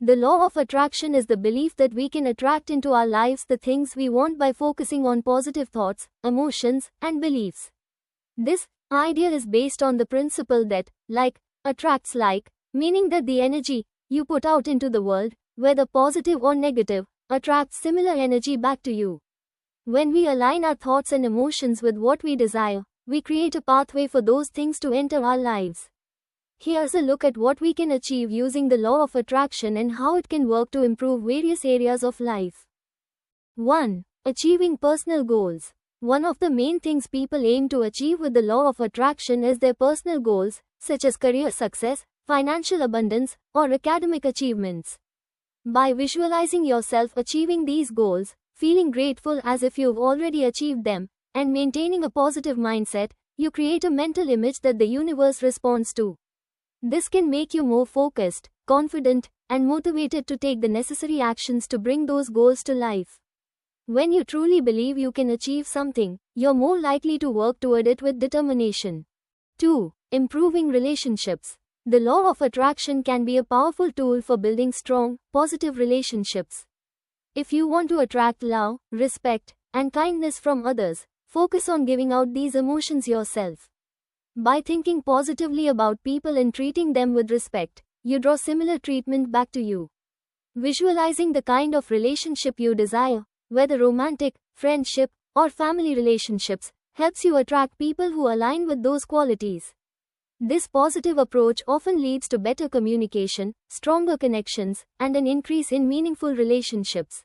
The law of attraction is the belief that we can attract into our lives the things we want by focusing on positive thoughts, emotions, and beliefs. This idea is based on the principle that like attracts like, meaning that the energy you put out into the world, whether positive or negative, attracts similar energy back to you. When we align our thoughts and emotions with what we desire, we create a pathway for those things to enter our lives. Here's a look at what we can achieve using the law of attraction and how it can work to improve various areas of life. 1. Achieving personal goals. One of the main things people aim to achieve with the law of attraction is their personal goals, such as career success, financial abundance, or academic achievements. By visualizing yourself achieving these goals, feeling grateful as if you've already achieved them, and maintaining a positive mindset, you create a mental image that the universe responds to. This can make you more focused, confident, and motivated to take the necessary actions to bring those goals to life. When you truly believe you can achieve something, you're more likely to work toward it with determination. 2. Improving relationships. The law of attraction can be a powerful tool for building strong, positive relationships. If you want to attract love, respect, and kindness from others, focus on giving out these emotions yourself. By thinking positively about people and treating them with respect, you draw similar treatment back to you. Visualizing the kind of relationship you desire, whether romantic, friendship, or family relationships, helps you attract people who align with those qualities. This positive approach often leads to better communication, stronger connections, and an increase in meaningful relationships.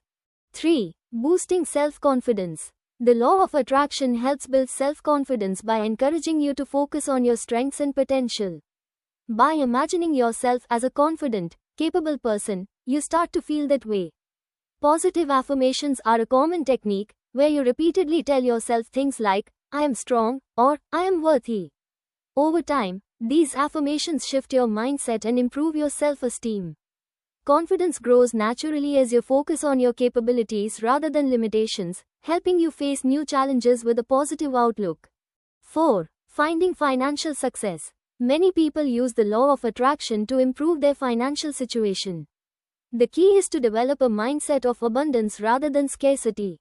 3. Boosting self-confidence. The law of attraction helps build self-confidence by encouraging you to focus on your strengths and potential. By imagining yourself as a confident, capable person, you start to feel that way. Positive affirmations are a common technique, where you repeatedly tell yourself things like, I am strong, or I am worthy. Over time, these affirmations shift your mindset and improve your self-esteem. Confidence grows naturally as you focus on your capabilities rather than limitations, helping you face new challenges with a positive outlook. 4. Finding financial success. Many people use the law of attraction to improve their financial situation. The key is to develop a mindset of abundance rather than scarcity.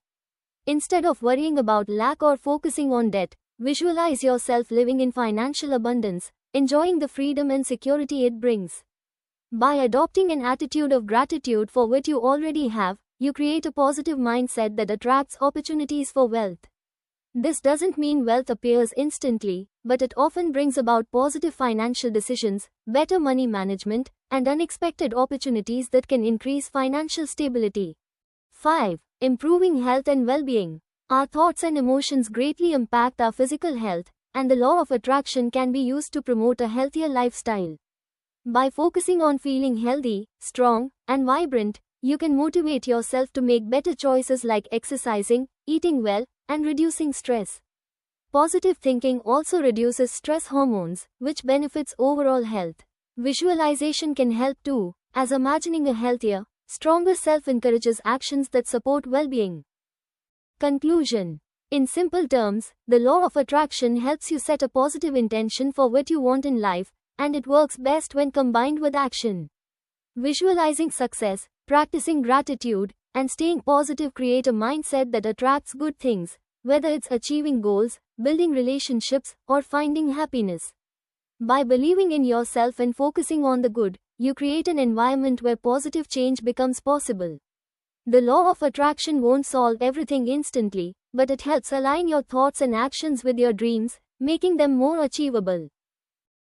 Instead of worrying about lack or focusing on debt, visualize yourself living in financial abundance, enjoying the freedom and security it brings. By adopting an attitude of gratitude for what you already have, you create a positive mindset that attracts opportunities for wealth. This doesn't mean wealth appears instantly, but it often brings about positive financial decisions, better money management, and unexpected opportunities that can increase financial stability. 5. Improving health and well-being. Our thoughts and emotions greatly impact our physical health, and the law of attraction can be used to promote a healthier lifestyle. By focusing on feeling healthy, strong, and vibrant, you can motivate yourself to make better choices like exercising, eating well, and reducing stress. Positive thinking also reduces stress hormones, which benefits overall health. Visualization can help too, as imagining a healthier, stronger self encourages actions that support well-being. Conclusion. In simple terms, the law of attraction helps you set a positive intention for what you want in life, and it works best when combined with action. Visualizing success, practicing gratitude, and staying positive create a mindset that attracts good things, whether it's achieving goals, building relationships, or finding happiness. By believing in yourself and focusing on the good, you create an environment where positive change becomes possible. The law of attraction won't solve everything instantly, but it helps align your thoughts and actions with your dreams, making them more achievable.